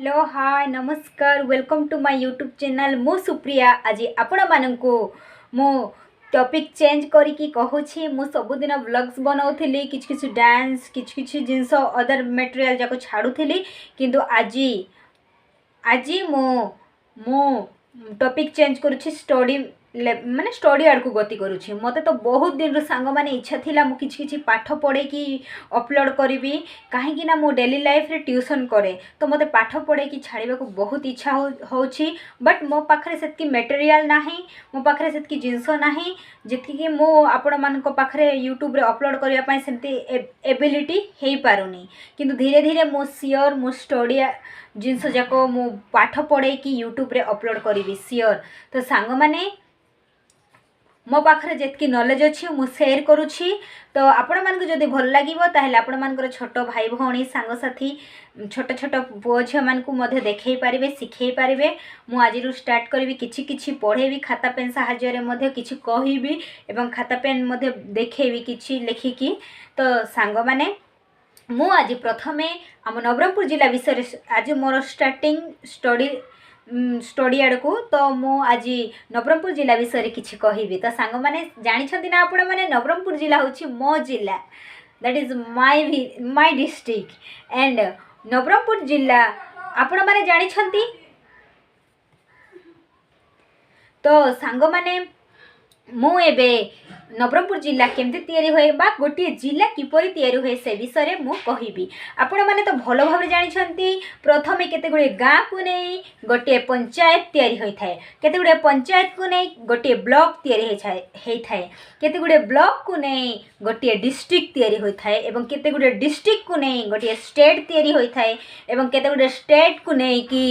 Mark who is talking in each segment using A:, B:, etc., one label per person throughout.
A: Hello hi नमस्कार welcome to my YouTube channel मु सुप्रिया। आज आपण मानकु मु टॉपिक चेंज करिकी कहूछि। मु सबुदिन व्लॉग्स बनाउथिली, किछ किछ डांस किछ किछ जिंस अदर मटेरियल जाको छाड़ुथिली, किंतु आज आज मु मु टॉपिक चेंज करुछि। स्टडी माने स्टडी आड़ को गति करुछि। मते तो बहुत दिन सांग माने इच्छा थिला मु किछ किछ पाठ पढ़े कि अपलोड करिवि, काहेकि ना मु डेली लाइफ रे ट्यूशन करे, तो मते पाठ पढ़े कि छाड़िबा को बहुत इच्छा होछि। बट मो पाखरे सेतकी मटेरियल नाही, मो पाखरे सेतकी जिंस नाही जेति कि मु आपण मान को पाखरे यूट्यूब रे अपलोड करिया पई सेमती एबिलिटी हेई पारुनी। किंतु धीरे धीरे मो सियोर मु स्टडी जिनस जाको मु पाठ पढ़े कि यूट्यूब रे अपलोड करिवि सियोर। तो सांग माने मो पाखरे जेतकी नॉलेज अच्छी मु शेयर करुछि। तो आपण मानक जदि भल लागिवो ताहेले आपण मानकर छोट भाई भौणी सांग साथी छोट छोट पुओ झियो मानकु मध्ये देखै पारिबे, सिखै पारिबे। मु आजिरु स्टार्ट करिवि, किछि किछि पढ़ेबि, खाता पेन साहाय्य रे मध्ये किछि कहिबि एवं खाता पेन मध्ये देखैबि किछि लेखिकी। तो सांग माने मु आज प्रथमे आम नवरंगपुर जिला विषय आज मोर स्टार्टिंग स्टडी आड़ को, तो मु आज नवरंगपुर जिला विषय किछि कहिबि। तो सांग माने जानि छथि ना आपण माने नवरंगपुर जिला होछि मो जिला, that is my district and Nabarangpur जिला आपण माने जानि छथि। तो सांग माने मु एबे नवरंगपुर जिला केमती तैयारी होए बा गोटे जिला किपरि तैयारी होए से विषय मु कहिबी। आपण माने तो भलो भाबरे जानि छथि प्रथमे केते गुडे गाँ को नै गोटे पंचायत तैयारी होई थाए, केते गुडे पंचायत को नै गोटे ब्लॉक तैयारी हेई थाए, केते गुडे ब्लॉक को नै गोटे डिस्ट्रिक्ट तैयारी होई थाए एवं केते गुडे डिस्ट्रिक्ट को नै गोटे स्टेट तैयारी होई थाए एवं केते गुडे स्टेट को नै कि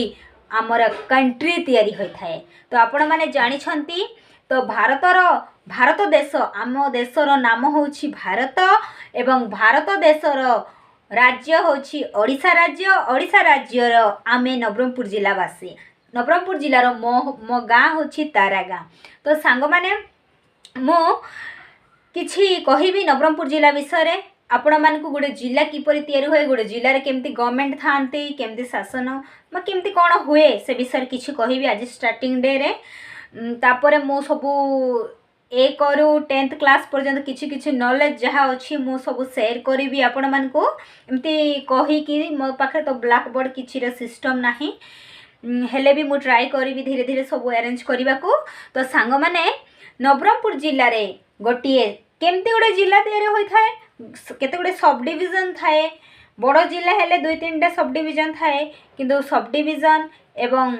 A: हमर कंट्री तैयारी होई थाए। तो आपण माने जानि छथि। तो भारत देश आम देशर नाम होछि भारत एवं भारत देशर राज्य होछि ओडिशा राज्य। ओडिशा राज्यर आमे नवरंगपुर जिलावासी, नवरंगपुर जिलार मो गाँ होछि तारा गाँ। तो सांग माने मो किछि कहिबि नवरंगपुर जिला विषय। आपण मानकु गोटे जिला किपरि तैयारी होए, गोटे जिल्ला रे केमती गवर्नमेंट थांती, केमती शासन मा केमती कोन हुए से विषय किछि कहिबि आज स्टार्टिंग डे रे। तापरे मो सबू 1 रु 10th क्लास पर्यंत किछि किछि नॉलेज जहाँ अच्छी मु सब शेयर करी आपण मानकु एमती कही कि मो पाखे तो ब्लैक बोर्ड किछि रे सिस्टम नाही, हेले भी मु ट्राई करी धीरे धीरे सब अरेंज करने को। तो सांग माने नवरंगपुर जिले में गोटे केमती गोटे जिला तैयारी होई थाए, केते गोटे सब डिविजन थाए। बड़ जिला हेले 2-3टा सब डिविजन थाए, किंतु सब डिविजन एवं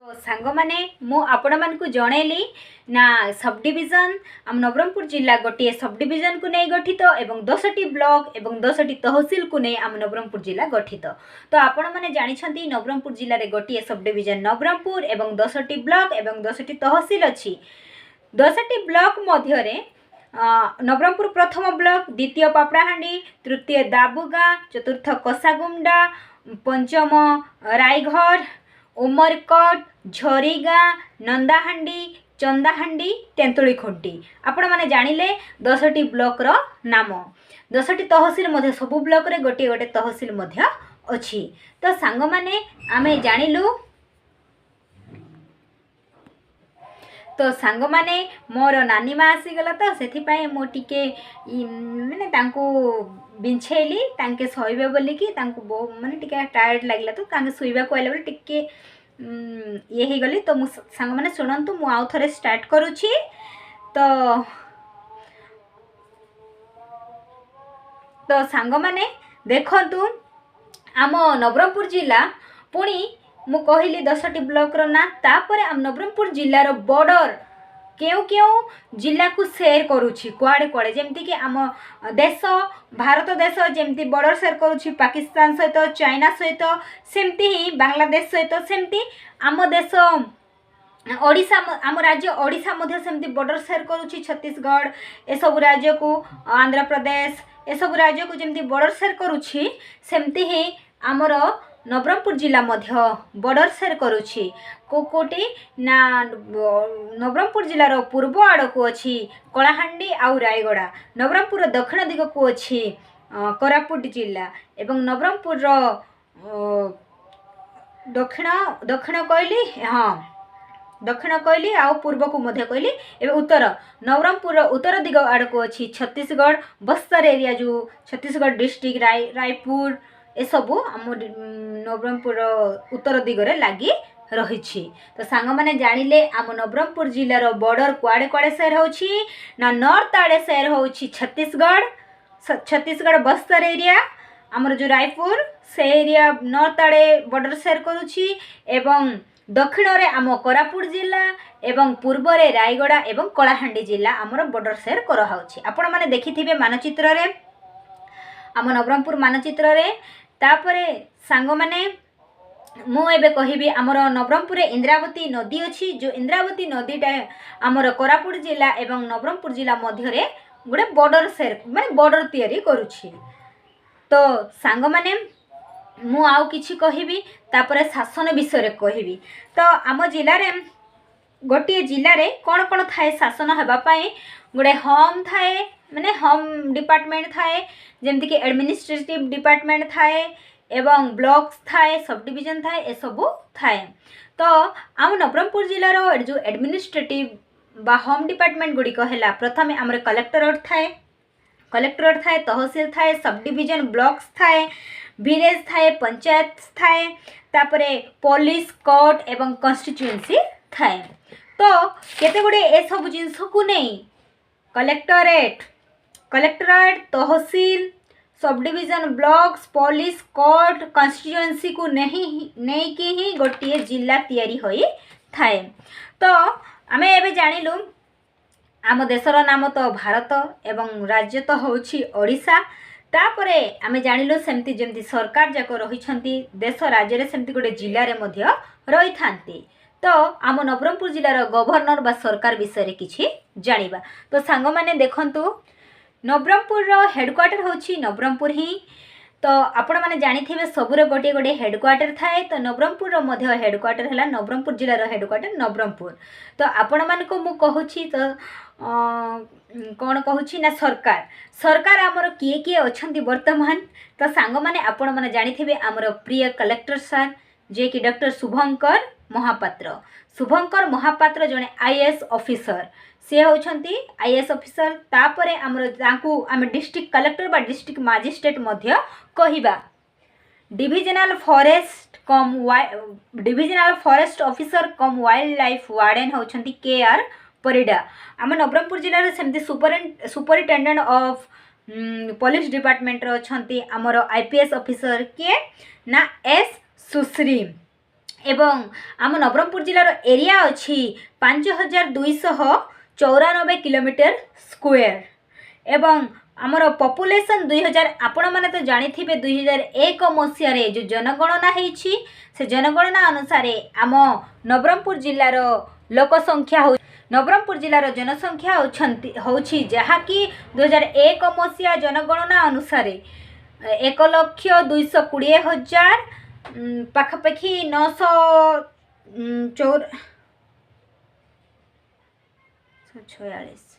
A: तो सांग माने मु आपण मानकु जणेली ना सब डिविजन आम नवरंगपुर जिला गोटे सब डिविजन को नहीं गठित एवं 10टी ब्लॉक एवं 10टी तहसील को नहीं आम नवरंगपुर जिला गठित। तो आपण माने जानि छथि नवरंगपुर जिले रे गोटे सब डिविजन नवरंगपुर एवं 10टी ब्लॉक एवं 10टी तहसील अछि। 10टी ब्लॉक मध्य रे नवरंगपुर प्रथम ब्लॉक, द्वितीय पापड़ाहांडी, तृतीय दाबुगा, चतुर्थ कसागुंडा, पंचम रायघर, उमरकट, झरीगा, नंदाहांडी, चंदाहांडी, तेंतुली खुंटी। आपण माने जानिले 10टी ब्लॉक रो नाम। 10टी तहसील मध्ये सब ब्लॉक रे गोटे गोटे तहसील मध्ये अछि। तो सांग माने आमे जानिलु। तो सांग माने मोर नानी माँ आसीगला, तो से मो टिके माने तांको बिछेली तांके सोइबे बोली कि तांको माने टिके टायर्ड लागला, तो तांके सोइबा को आइला बोली टिके ये ही गली। तो मु सांग माने सुनंतु मु आउ थरे स्टार्ट करूछि। तो सांग माने देखंतु आम नवरंगपुर जिला पुणी मु कहली 10टी ब्लॉक रो ना, तापरे आम नवरंगपुर जिल्लार बॉर्डर केउ केउ जिला को शेयर करूछि कुआडे कुआडे, जेमती कि आम देश भारत देश जेमती बॉर्डर शेयर करूछि पाकिस्तान सहित, चाइना सहित, सेमती ही बांग्लादेश सहित, सेमती आम देश ओडिशा आम राज्य ओडिशा मध्ये सेमती बॉर्डर शेयर करूछि छत्तीसगढ़ ए सब राज्य को, आंध्र प्रदेश ए सब राज्य को जेमती बॉर्डर शेयर करूछि, सेमती ही आमर नवरंगपुर जिला मध्य बॉर्डर शेयर करुछि। कोकोटी ना नवरंगपुर जिलार पूर्व आड़ को अच्छी कलाहांडी आउ रायगड़ा, नवरंगपुर दक्षिण दिग को अच्छी कोरापुट जिला एवं नवरंगपुर दक्षिण दक्षिण कहली हाँ दक्षिण कहली आउ पूर्व को मध्य कहली एवं उत्तर नवरंगपुर उत्तर दिग आड़ को अच्छी छत्तीसगढ़ बस्तर एरिया जो छत्तीसगढ़ डिस्ट्रिक्ट रायपुर ए सबू आम नवरंगपुर उत्तर दिगरे लगी रही। तो सांग मैंने जानिले आम नवरंगपुर जिलार बॉर्डर कुआड़े कुआड़े शेयर होछि ना नॉर्थ आड़े शेयर होछि छत्तीसगढ़ बस्तर एरिया आमर जो रायपुर से एरिया नॉर्थ आड़े बॉर्डर शेयर करुछि एवं दक्षिण रे आम कोरापुट जिला एवं पूर्व रे रायगड़ा एवं कलाहांडी जिला आमर बॉर्डर शेयर कराउछि। आपण माने देखिथिबे मानचित्र रे आम नवरंगपुर मानचित्र रे तापरे सांग माने मु एबे कहिबी आमर नवरंगपुर रे इंद्रावती नदी अछि जो इंद्रावती नदीटा आमर कोरापुट जिला एवं नवरंगपुर जिला मध्य रे गोटे बॉर्डर शेयर माने बॉर्डर तैयारी करुछि। तो सांग माने मु आउ किछि कहिबी तापरे शासन विषय कहिबी। तो आम जिले रे गोटे जिले रे कौन कौन थाए शासन हेबा पई गोटे होम थाए माने होम डिपार्टमेंट थाए जेमति कि एडमिनिस्ट्रेटिव डिपार्टमेंट थाए एवं ब्लॉक्स थाए सब डिवीजन थाए ए सबू थाए। तो आम नवरंगपुर जिलार जो एडमिनिस्ट्रेटिव बा होम डिपार्टमेंट गुड़िक है प्रथम आमर कलेक्टरेट थाए तहसील थाए सब डिवीजन ब्लॉक्स थाए विलेज थाए पंचायत थाए तापरे पुलिस कोर्ट एवं कन्स्टिट्युएंसी थाए। तो केते गुड़े ए सब जिनस को नहीं collectorate tehsil subdivision blocks police court constituency को नहीं कि ही गोटे जिला तैयारी होई थाए। तो आमे एबे जानिलु आम देशर नाम तो भारत एवं राज्य तो होछि ओडिशा। तापरे आमे जानिलु सेमती जेमती सरकार जाक रही देश राज्य रे सेमती गोटे जिले में मध्य रही थांती। तो आम नवरंगपुर जिलार गवर्नर बा सरकार विषय रे किछि जानिबा। तो सांग माने देखंतु नवरंगपुर हेडक्वार्टर होछि नवरंगपुर ही। तो आपण माने जानिथिबे सबुरे गोटे गोटे हेडक्वार्टर थाए। तो नवरंगपुर मध्य हेडक्वार्टर है नवरंगपुर जिलार हेडक्वार्टर नवरंगपुर। तो आपण मानक मु कहूछि तो कौन कहूछि ना सरकार आमर किए किए अछंती वर्तमान। तो सांग माने आपण माने जानिथिबे आमर प्रिय कलेक्टर सर जे कि डॉक्टर शुभंकर महापात्र जने आईएएस ऑफिसर से होछंती आईएएस ऑफिसर। तापरे आमर तांकू आम डिस्ट्रिक्ट कलेक्टर बा डिस्ट्रिक्ट मजिस्ट्रेट मध्य कहिबा। Divisional forest officer cum wildlife warden होछंती केआर परिडा। आम नवरंगपुर जिले सेमती सुपरिटेंडेंट ऑफ पुलिस डिपार्टमेंट अछंती आमर आईपीएस ऑफिसर के ना एस सुश्री। एवं आम नवरंगपुर जिलार एरिया अच्छी 5294 किलोमीटर स्क्वायर एवं आमर पॉपुलेशन 2000 आपण माने तो जानिथिबे 2001 मसिया रे जो जनगणना हेछि से जनगणना अनुसार आम नवरंगपुर जिलार लोक संख्या नवरंगपुर जिलार जनसंख्या होछि जहाँकि 2001 मसिया जनगणना अनुसार 1,220,000 पाखापाखि 946।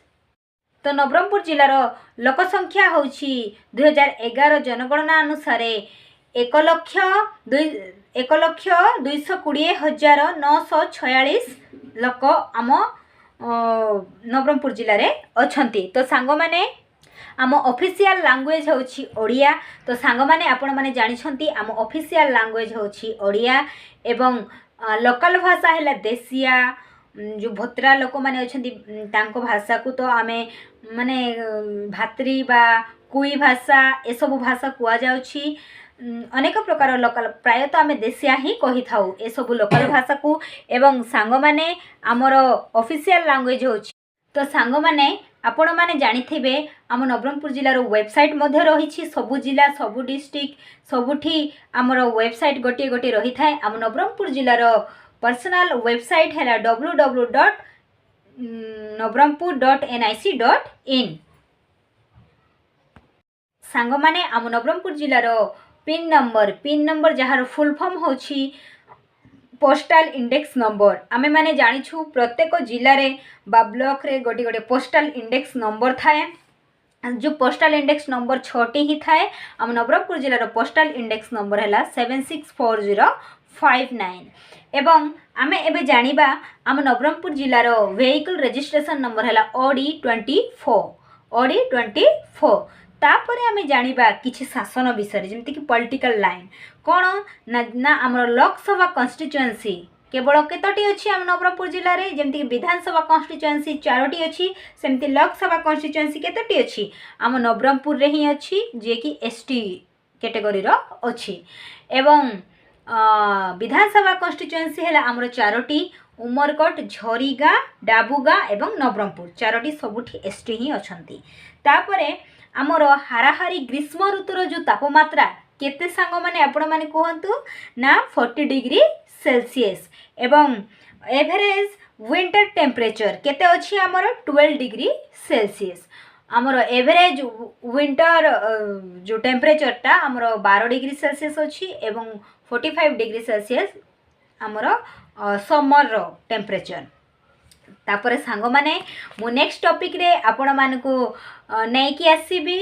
A: तो नवरंगपुर जिलार लोक संख्या होछि 2011 जनगणना अनुसार 1,220,946 लोक आम नवरंगपुर जिले में अछंती। तो सांग माने आम ऑफिशियल लैंग्वेज होछि ओडिया। तो सांग माने आपण माने जानिछंती आम ऑफिशियल लैंग्वेज होछि ओडिया एवं लोकल भाषा है देसिया जो भोत्रा लोक माने अछंती तांको भाषा को तो आमे माने भात्री बा कुई भाषा ए सब भाषा कुआ जाउछि। अनेक प्रकार लोकल प्रायतः आम देसिया ही कही थाउ ए सब लोकल भाषा को एवं सांग माने आमर ऑफिशियल लैंग्वेज होछि। तो सांग माने आपण माने जानिथिबे आम नवरंगपुर जिलार वेबसाइट मध्य रही सबु जिला सबु डिस्ट्रिक्ट सबुठी आमर वेबसाइट गोटे गोटे रही थाए। आम नवरंगपुर जिलार पर्सनल वेबसाइट है www.navrangpur.nic.in। सांग माने आम नवरंगपुर जिलार पिन नंबर जार फुल फॉर्म होछि पोस्टल इंडेक्स नंबर। आमे माने जानिछु प्रत्येक जिले रे बा ब्लॉक रे गोटे गोटे पोस्टल इंडेक्स नंबर थाए। जो पोस्टल इंडेक्स नंबर 6टी ही थाए आम नवरंगपुर जिलार पोस्टल इंडेक्स नंबर है 764059 एवं आमे एबे जानिबा आम नवरंगपुर जिलार वेहिकल रजिस्ट्रेशन नंबर है OD24 तापर आमे जानिबा किछि शासन विषय जमती कि पॉलिटिकल लाइन कौन ना आमर लोकसभा कन्स्टिट्युएंसी केवल केतोटी अच्छी आम नवरंगपुर जिले में जमती विधानसभा कन्स्टिट्युएंसी 4टी अच्छी सेमती लोकसभा कन्स्टिट्युएंसी केतोटी अच्छी आम नवरंगपुर रे ही अच्छी जे कि एसटी कैटेगरी अच्छी एवं विधानसभा कन्स्टिट्युएंसी है आमर 4टी उमरकोट झरीगाँ डाबुगाँ एवं नवरंगपुर 4टी सबुठी एसटी ही अच्छी तापरे आमर हाराहारी ग्रीष्म ऋतुर जो तापमात्रा केते सांग माने आपण माने कहतु ना 40 डिग्री सेल्सियस एवं एवरेज विंटर टेम्परेचर केते अच्छी आमर 12 डिग्री सेल्सियस आमर एवरेज विंटर जो टेम्परेचरटा आमर 12 डिग्री सेल्सियस अच्छी एवं 45 डिग्री सेल्सियस आमर समर टेम्परेचर तापर सांग माने मु नेक्स्ट टॉपिक रे आपण मानकु नेकी आसीबी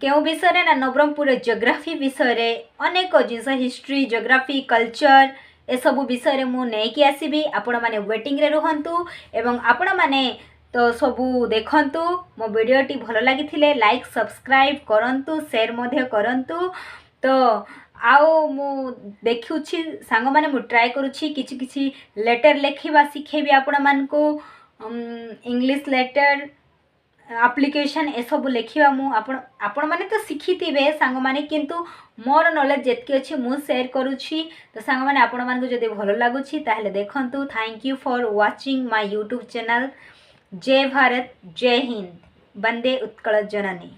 A: केउ विषय ना नवरंगपुर जियोग्राफी विषय अनेक जिनस हिस्ट्री जियोग्राफी कल्चर ए सब विषय मु नेकी आसीबी आपण माने वेटिंग रे रहंतु एवं आपण माने तो सबू देखंतु मो वीडियोटी भल लागिथिले लाइक सब्सक्राइब करंतु शेयर मध्य करंतु तो आओ मु देखुछि सांग माने मु ट्राई करूछि किछि किछि लेटर लेखिबा सिखेबी आपण मानकु इंग्लिश लेटर एप्लिकेशन ए सब लिखा आपण माने तो शिखिथिबे सांग माने किंतु मोर नॉलेज जेतकी अछि मु शेयर करूछि तो सांग माने आपण मानकु जदि भल लागुछि ताहले देखंतु thank you for watching my YouTube channel जय भारत जय हिंद वंदे उत्कल जननी।